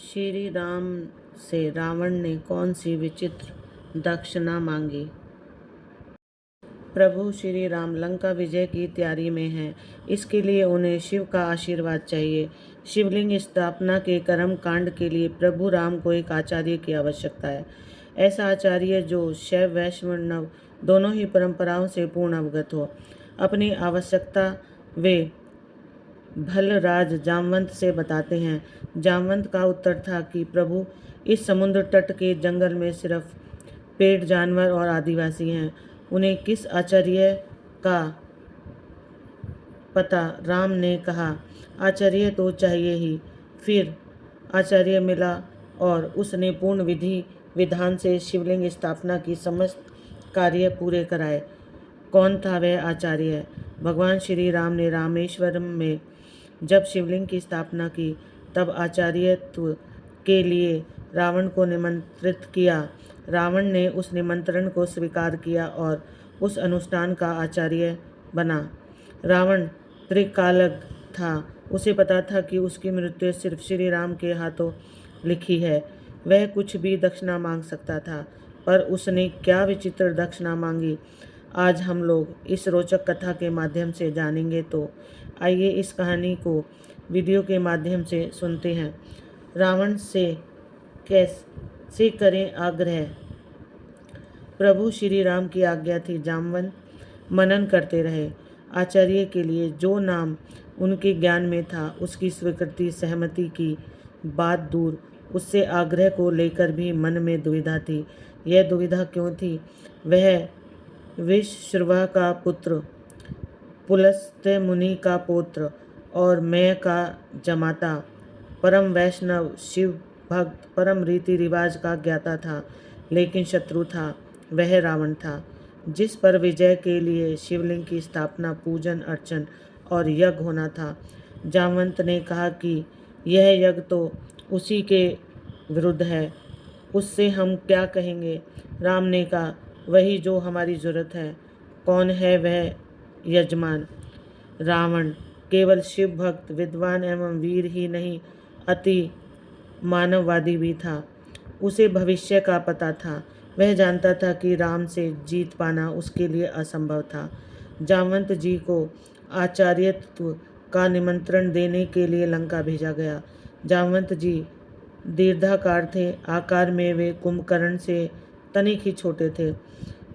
श्री राम से रावण ने कौन सी विचित्र दक्षिणा मांगी। प्रभु श्री राम लंका विजय की तैयारी में हैं। इसके लिए उन्हें शिव का आशीर्वाद चाहिए। शिवलिंग स्थापना के कर्म कांड के लिए प्रभु राम को एक आचार्य की आवश्यकता है। ऐसा आचार्य जो शैव वैष्णव दोनों ही परंपराओं से पूर्ण अवगत हो। अपनी आवश्यकता वे भलराज जामवंत से बताते हैं। जामवंत का उत्तर था कि प्रभु, इस समुद्र तट के जंगल में सिर्फ पेड़, जानवर और आदिवासी हैं। उन्हें किस आचार्य का पता। राम ने कहा, आचार्य तो चाहिए ही। फिर आचार्य मिला और उसने पूर्ण विधि विधान से शिवलिंग स्थापना की समस्त कार्य पूरे कराए। कौन था वह आचार्य? भगवान श्री राम ने रामेश्वरम में जब शिवलिंग की स्थापना की, तब आचार्यत्व के लिए रावण को निमंत्रित किया। रावण ने उस निमंत्रण को स्वीकार किया और उस अनुष्ठान का आचार्य बना। रावण त्रिकालज्ञ था। उसे पता था कि उसकी मृत्यु सिर्फ श्री राम के हाथों लिखी है। वह कुछ भी दक्षिणा मांग सकता था, पर उसने क्या विचित्र दक्षिणा मांगी, आज हम लोग इस रोचक कथा के माध्यम से जानेंगे। तो आइए इस कहानी को वीडियो के माध्यम से सुनते हैं। रावण से कैसे करें आग्रह। प्रभु श्री राम की आज्ञा थी। जामवंत मनन करते रहे। आचार्य के लिए जो नाम उनके ज्ञान में था, उसकी स्वीकृति सहमति की बात दूर, उससे आग्रह को लेकर भी मन में दुविधा थी। यह दुविधा क्यों थी? वह विश्रवा का पुत्र, पुलस्त्य मुनि का पुत्र और मैं का जमाता, परम वैष्णव, शिव भक्त, परम रीति रिवाज का ज्ञाता था, लेकिन शत्रु था। वह रावण था, जिस पर विजय के लिए शिवलिंग की स्थापना, पूजन अर्चन और यज्ञ होना था। जामवंत ने कहा कि यह यज्ञ तो उसी के विरुद्ध है, उससे हम क्या कहेंगे। राम ने कहा, वही जो हमारी जरूरत है। कौन है वह यजमान? रावण केवल शिव भक्त, विद्वान एवं वीर ही नहीं, अति मानववादी भी था। उसे भविष्य का पता था। वह जानता था कि राम से जीत पाना उसके लिए असंभव था। जामवंत जी को आचार्यत्व का निमंत्रण देने के लिए लंका भेजा गया। जामवंत जी दीर्घाकार थे। आकार में वे कुंभकर्ण से तनिक ही छोटे थे।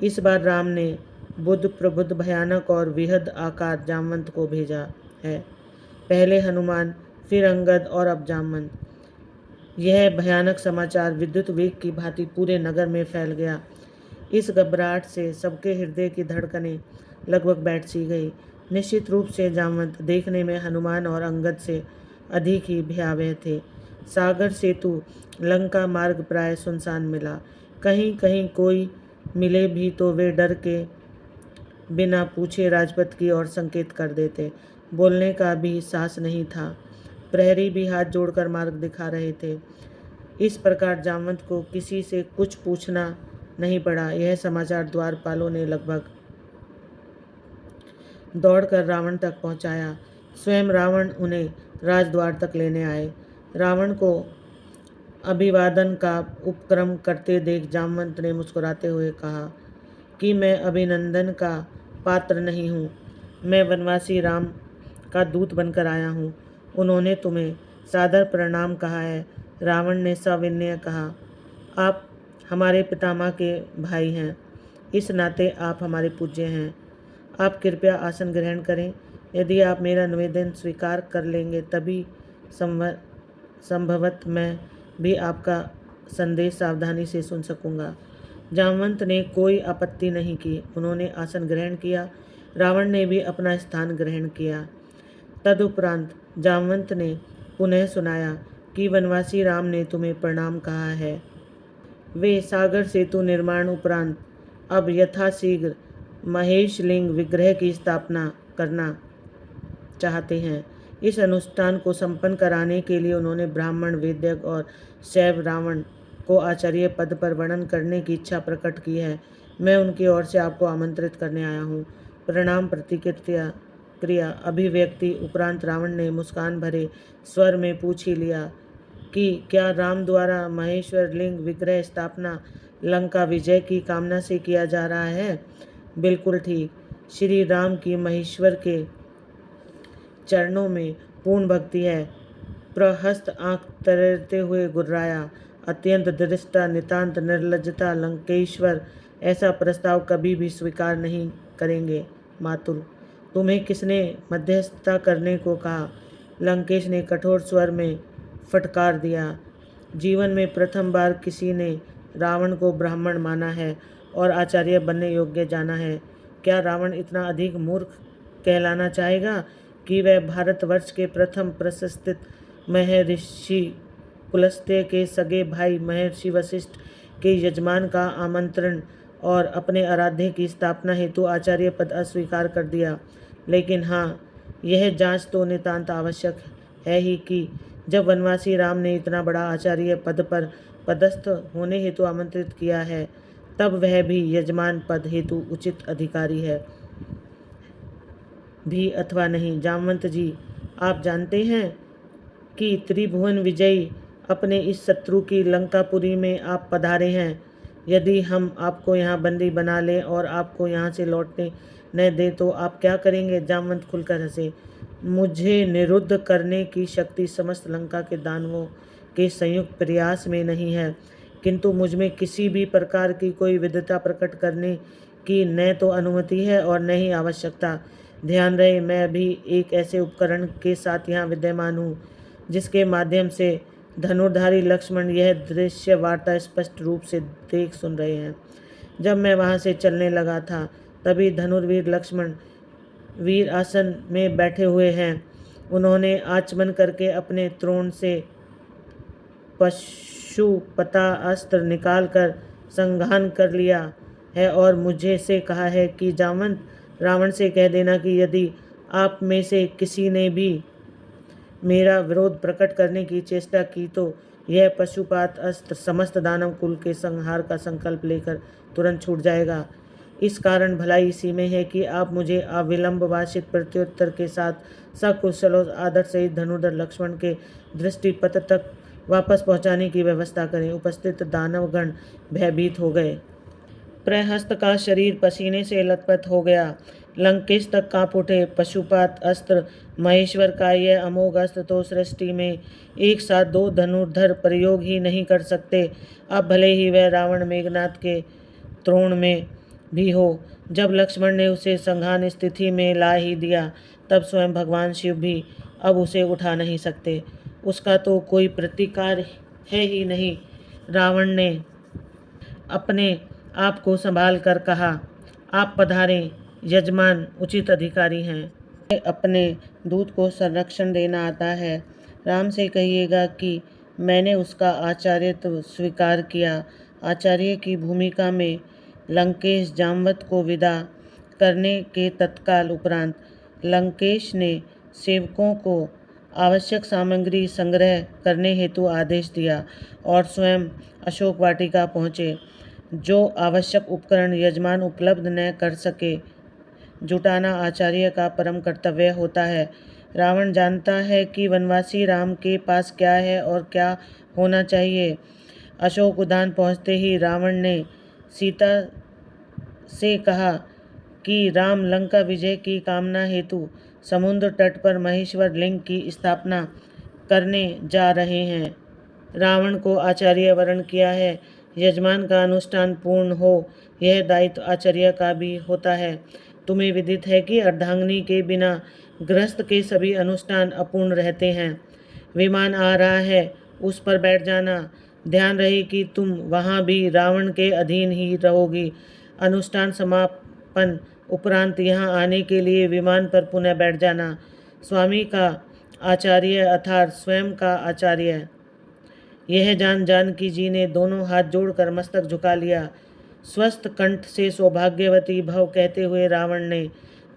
इस बार राम ने बुद्ध प्रबुद्ध, भयानक और विहद आकार जामवंत को भेजा है। पहले हनुमान, फिर अंगद और अब जामवंत। यह भयानक समाचार विद्युत वेग की भांति पूरे नगर में फैल गया। इस घबराहट से सबके हृदय की धड़कनें लगभग बैठ सी गई। निश्चित रूप से जामवंत देखने में हनुमान और अंगद से अधिक ही भयावह थे। सागर सेतु लंका मार्ग प्राय सुनसान मिला। कहीं कहीं कोई मिले भी तो वे डर के बिना पूछे राजपथ की ओर संकेत कर देते। बोलने का भी साहस नहीं था। प्रहरी भी हाथ जोड़कर मार्ग दिखा रहे थे। इस प्रकार जामवंत को किसी से कुछ पूछना नहीं पड़ा। यह समाचार द्वारपालों ने लगभग दौड़कर रावण तक पहुंचाया। स्वयं रावण उन्हें राजद्वार तक लेने आए। रावण को अभिवादन का उपक्रम करते देख जामवंत ने मुस्कुराते हुए कहा कि मैं अभिनंदन का पात्र नहीं हूँ। मैं वनवासी राम का दूत बनकर आया हूँ। उन्होंने तुम्हें सादर प्रणाम कहा है। रावण ने सविनय कहा, आप हमारे पितामह के भाई हैं, इस नाते आप हमारे पूज्य हैं। आप कृपया आसन ग्रहण करें। यदि आप मेरा निवेदन स्वीकार कर लेंगे, तभी संभवतः मैं भी आपका संदेश सावधानी से सुन सकूंगा। जामवंत ने कोई आपत्ति नहीं की। उन्होंने आसन ग्रहण किया। रावण ने भी अपना स्थान ग्रहण किया। तदुपरांत जामवंत ने पुनः सुनाया कि वनवासी राम ने तुम्हें प्रणाम कहा है। वे सागर सेतु निर्माण उपरांत अब यथाशीघ्र महेशलिंग विग्रह की स्थापना करना चाहते हैं। इस अनुष्ठान को संपन्न कराने के लिए उन्होंने ब्राह्मण, वैदिक और शैव रावण को आचार्य पद पर वर्णन करने की इच्छा प्रकट की है। मैं उनकी ओर से आपको आमंत्रित करने आया हूँ। प्रणाम प्रतिक्रिया अभिव्यक्ति उपरांत रावण ने मुस्कान भरे स्वर में पूछ ही लिया कि क्या राम द्वारा महेश्वर लिंग विग्रह स्थापना लंका विजय की कामना से किया जा रहा है? बिल्कुल ठीक। श्री राम की महेश्वर के चरणों में पूर्ण भक्ति है। प्रहस्त आंख तैरते हुए गुर्राया, अत्यंत दृष्टा, नितांत निर्लज्जता। लंकेश्वर ऐसा प्रस्ताव कभी भी स्वीकार नहीं करेंगे। मातुल, तुम्हें किसने मध्यस्थता करने को कहा? लंकेश ने कठोर स्वर में फटकार दिया। जीवन में प्रथम बार किसी ने रावण को ब्राह्मण माना है और आचार्य बनने योग्य जाना है। क्या रावण इतना अधिक मूर्ख कहलाना चाहेगा कि वह भारतवर्ष के प्रथम प्रतिष्ठित महर्षि पुलस्त्य के सगे भाई महर्षि वशिष्ठ के यजमान का आमंत्रण और अपने आराध्य की स्थापना हेतु आचार्य पद अस्वीकार कर दिया? लेकिन हाँ, यह जांच तो नितांत आवश्यक है ही कि जब वनवासी राम ने इतना बड़ा आचार्य पद पर पदस्थ होने हेतु आमंत्रित किया है, तब वह भी यजमान पद हेतु उचित अधिकारी है भी अथवा नहीं। जामवंत जी, आप जानते हैं कि त्रिभुवन विजयी अपने इस शत्रु की लंकापुरी में आप पधारे हैं। यदि हम आपको यहाँ बंदी बना लें और आपको यहाँ से लौटने न दें तो आप क्या करेंगे? जामवंत खुलकर हंसे। मुझे निरुद्ध करने की शक्ति समस्त लंका के दानवों के संयुक्त प्रयास में नहीं है, किंतु मुझमें किसी भी प्रकार की कोई विद्वता प्रकट करने की न तो अनुमति है और न ही आवश्यकता। ध्यान रहे, मैं भी एक ऐसे उपकरण के साथ यहाँ विद्यमान हूँ जिसके माध्यम से धनुर्धारी लक्ष्मण यह दृश्य वार्ता स्पष्ट रूप से देख सुन रहे हैं। जब मैं वहाँ से चलने लगा था, तभी धनुर्वीर लक्ष्मण वीर आसन में बैठे हुए हैं। उन्होंने आचमन करके अपने त्रोण से पशुपता अस्त्र निकालकर संघान कर लिया है और मुझे से कहा है कि जामवंत, रावण से कह देना कि यदि आप में से किसी ने भी मेरा विरोध प्रकट करने की चेष्टा की तो यह पशुपात अस्त्र समस्त दानव कुल के संहार का संकल्प लेकर तुरंत छूट जाएगा। इस कारण भलाई इसी में है कि आप मुझे अविलंब वांछित प्रत्युत्तर के साथ सकुशल और आदर सहित धनुर्धर लक्ष्मण के दृष्टिपथ तक वापस पहुंचाने की व्यवस्था करें। उपस्थित दानवगण भयभीत हो गए। प्रहस्त का शरीर पसीने से लथपथ हो गया। लंकेश तक कांप उठे। पशुपात अस्त्र महेश्वर का यह अमोघ अस्त्र तो सृष्टि में एक साथ दो धनुर्धर प्रयोग ही नहीं कर सकते, अब भले ही वह रावण मेघनाथ के त्रोण में भी हो। जब लक्ष्मण ने उसे संघान स्थिति में ला ही दिया, तब स्वयं भगवान शिव भी अब उसे उठा नहीं सकते। उसका तो कोई प्रतिकार है ही नहीं। रावण ने अपने आप को संभाल कर कहा, आप पधारें, यजमान उचित अधिकारी हैं। अपने दूत को संरक्षण देना आता है। राम से कहिएगा कि मैंने उसका आचार्यत्व स्वीकार किया। आचार्य की भूमिका में लंकेश जामवंत को विदा करने के तत्काल उपरांत लंकेश ने सेवकों को आवश्यक सामग्री संग्रह करने हेतु आदेश दिया और स्वयं अशोक वाटिका पहुँचे। जो आवश्यक उपकरण यजमान उपलब्ध न कर सके, जुटाना आचार्य का परम कर्तव्य होता है। रावण जानता है कि वनवासी राम के पास क्या है और क्या होना चाहिए। अशोक उद्यान पहुँचते ही रावण ने सीता से कहा कि राम लंका विजय की कामना हेतु समुद्र तट पर महेश्वर लिंग की स्थापना करने जा रहे हैं। रावण को आचार्य वर्ण किया है। यजमान का अनुष्ठान पूर्ण हो, यह दायित्व आचार्य का भी होता है। तुम्हें विदित है कि अर्धांगिनी के बिना गृहस्थ के सभी अनुष्ठान अपूर्ण रहते हैं। विमान आ रहा है, उस पर बैठ जाना। ध्यान रहे कि तुम वहाँ भी रावण के अधीन ही रहोगी। अनुष्ठान समापन उपरांत यहाँ आने के लिए विमान पर पुनः बैठ जाना। स्वामी का आचार्य अर्थात स्वयं का आचार्य। यह जान जानकी जी ने दोनों हाथ जोड़कर मस्तक झुका लिया। स्वस्थ कंठ से सौभाग्यवती भव कहते हुए रावण ने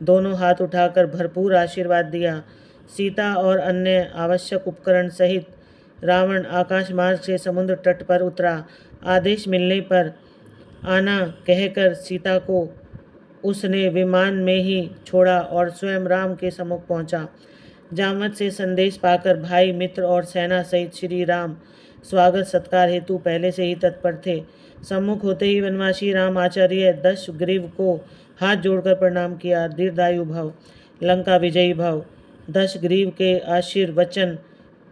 दोनों हाथ उठाकर भरपूर आशीर्वाद दिया। सीता और अन्य आवश्यक उपकरण सहित रावण आकाश मार्ग से समुद्र तट पर उतरा। आदेश मिलने पर आना कहकर सीता को उसने विमान में ही छोड़ा और स्वयं राम के सम्मुख पहुंचा। जामवंत से संदेश पाकर भाई मित्र और सेना सहित श्री राम स्वागत सत्कार हेतु पहले से ही तत्पर थे। सम्मुख होते ही वनवासी राम आचार्य दशग्रीव को हाथ जोड़कर प्रणाम किया। दीर्घायु भव, लंका विजयी भव। दशग्रीव के आशीर्वचन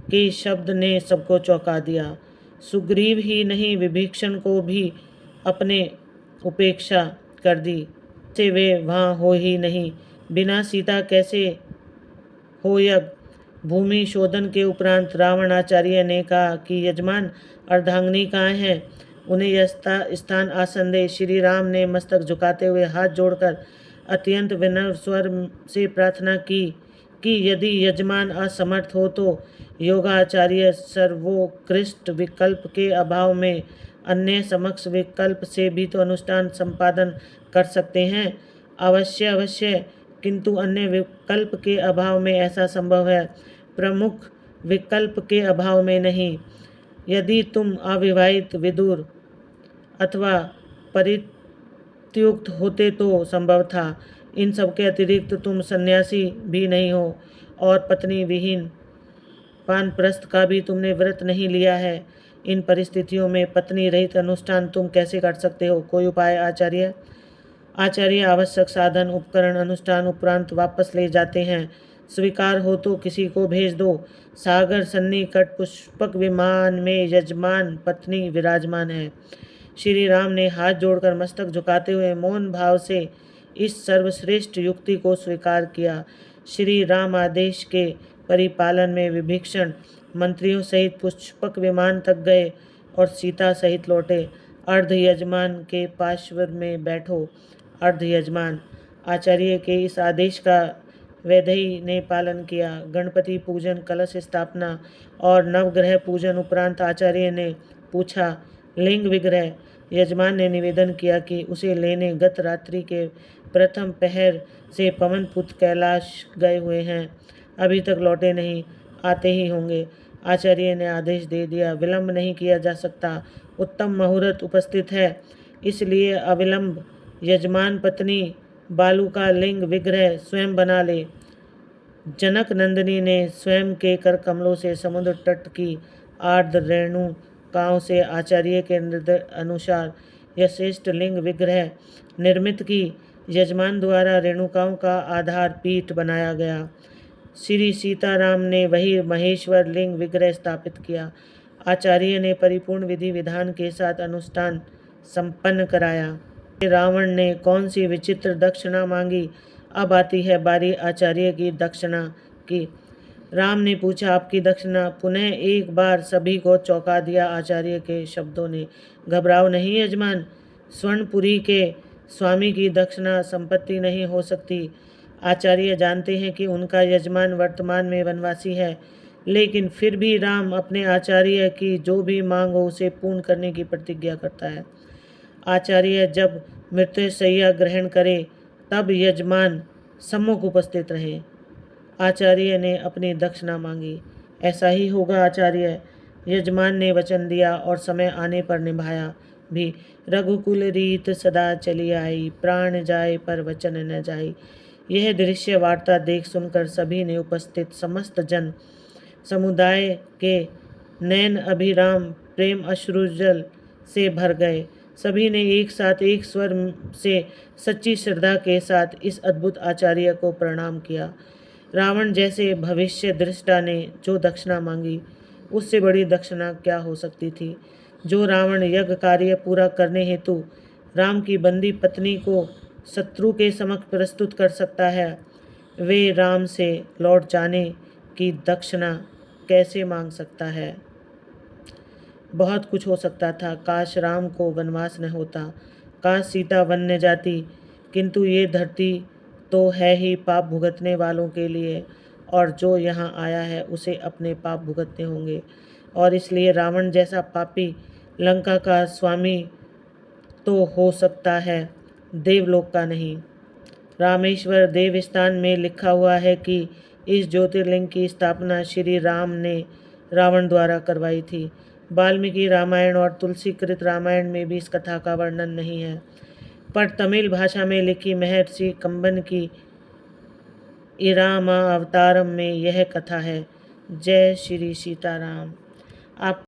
के शब्द ने सबको चौंका दिया। सुग्रीव ही नहीं, विभीषण को भी अपने उपेक्षा कर दी से वे वहाँ हो ही नहीं। बिना सीता कैसे हो यज्ञ। भूमि शोधन के उपरांत रावण आचार्य ने कहा कि यजमान अर्धांगिनी कहाँ हैं, उन्हें यह स्थान आसन दे। श्री राम ने मस्तक झुकाते हुए हाथ जोड़कर अत्यंत विनम्र स्वर से प्रार्थना की कि यदि यजमान असमर्थ हो तो योगाचार्य सर्वोत्कृष्ट विकल्प के अभाव में अन्य समक्ष विकल्प से भी तो अनुष्ठान संपादन कर सकते हैं। अवश्य अवश्य, किंतु अन्य विकल्प के अभाव में ऐसा संभव है, प्रमुख विकल्प के अभाव में नहीं। यदि तुम अविवाहित, विदुर अथवा परित्युक्त होते तो संभव था। इन सबके अतिरिक्त तुम सन्यासी भी नहीं हो और पत्नी विहीन वानप्रस्थ का भी तुमने व्रत नहीं लिया है। इन परिस्थितियों में पत्नी रहित अनुष्ठान तुम कैसे कर सकते हो? कोई उपाय आचार्य? आचार्य आवश्यक साधन उपकरण अनुष्ठान उपरांत वापस ले जाते हैं। स्वीकार हो तो किसी को भेज दो। सागर सन्निकट पुष्पक विमान में यजमान पत्नी विराजमान है। श्री राम ने हाथ जोड़कर मस्तक झुकाते हुए मौन भाव से इस सर्वश्रेष्ठ युक्ति को स्वीकार किया। श्री राम आदेश के परिपालन में विभीषण मंत्रियों सहित पुष्पक विमान तक गए और सीता सहित लौटे। अर्ध यजमान के पार्श्व में बैठो। अर्ध यजमान आचार्य के इस आदेश का वैदेही ने पालन किया। गणपति पूजन, कलश स्थापना और नवग्रह पूजन उपरांत आचार्य ने पूछा, लिंग विग्रह? यजमान ने निवेदन किया कि उसे लेने गत रात्रि के प्रथम पहर से पवन पुत्र कैलाश गए हुए हैं, अभी तक लौटे नहीं, आते ही होंगे। आचार्य ने आदेश दे दिया, विलंब नहीं किया जा सकता, उत्तम मुहूर्त उपस्थित है, इसलिए अविलंब यजमान पत्नी बालू का लिंग विग्रह स्वयं बना ले। जनक नंदिनी ने स्वयं के कर कमलों से समुद्र तट की आर्द्र रेणुकाओं से आचार्य के निर्देश अनुसार यह श्रेष्ठ लिंग विग्रह निर्मित की। यजमान द्वारा रेणुकाओं का आधार पीठ बनाया गया। श्री सीताराम ने वही महेश्वर लिंग विग्रह स्थापित किया। आचार्य ने परिपूर्ण विधि विधान के साथ अनुष्ठान संपन्न कराया। रावण ने कौन सी विचित्र दक्षिणा मांगी? अब आती है बारी आचार्य की दक्षिणा की। राम ने पूछा, आपकी दक्षिणा? पुनः एक बार सभी को चौंका दिया आचार्य के शब्दों ने। घबराओ नहीं यजमान, स्वर्णपुरी के स्वामी की दक्षिणा संपत्ति नहीं हो सकती। आचार्य जानते हैं कि उनका यजमान वर्तमान में वनवासी है, लेकिन फिर भी राम अपने आचार्य की जो भी मांग हो उसे पूर्ण करने की प्रतिज्ञा करता है। आचार्य जब मृत्युशय्या ग्रहण करे तब यजमान सम्मुख उपस्थित रहे। आचार्य ने अपनी दक्षिणा मांगी। ऐसा ही होगा आचार्य, यजमान ने वचन दिया और समय आने पर निभाया भी। रघुकुल रीत सदा चली आई, प्राण जाए पर वचन न जाई। यह दृश्य वार्ता देख सुनकर सभी ने उपस्थित समस्त जन समुदाय के नयन अभिराम प्रेम अश्रुजल से भर गए। सभी ने एक साथ एक स्वर से सच्ची श्रद्धा के साथ इस अद्भुत आचार्य को प्रणाम किया। रावण जैसे भविष्य दृष्टा ने जो दक्षिणा मांगी, उससे बड़ी दक्षिणा क्या हो सकती थी। जो रावण यज्ञ कार्य पूरा करने हेतु राम की बंदी पत्नी को शत्रु के समक्ष प्रस्तुत कर सकता है, वे राम से लौट जाने की दक्षिणा कैसे मांग सकता है। बहुत कुछ हो सकता था। काश राम को वनवास न होता, काश सीता वन न जाती, किंतु ये धरती तो है ही पाप भुगतने वालों के लिए, और जो यहाँ आया है उसे अपने पाप भुगतने होंगे। और इसलिए रावण जैसा पापी लंका का स्वामी तो हो सकता है, देवलोक का नहीं। रामेश्वर देवस्थान में लिखा हुआ है कि इस ज्योतिर्लिंग की स्थापना श्री राम ने रावण द्वारा करवाई थी। वाल्मीकि रामायण और तुलसीकृत रामायण में भी इस कथा का वर्णन नहीं है, पर तमिल भाषा में लिखी महर्षि कंबन की इरामा अवतारम में यह कथा है। जय श्री सीताराम। आप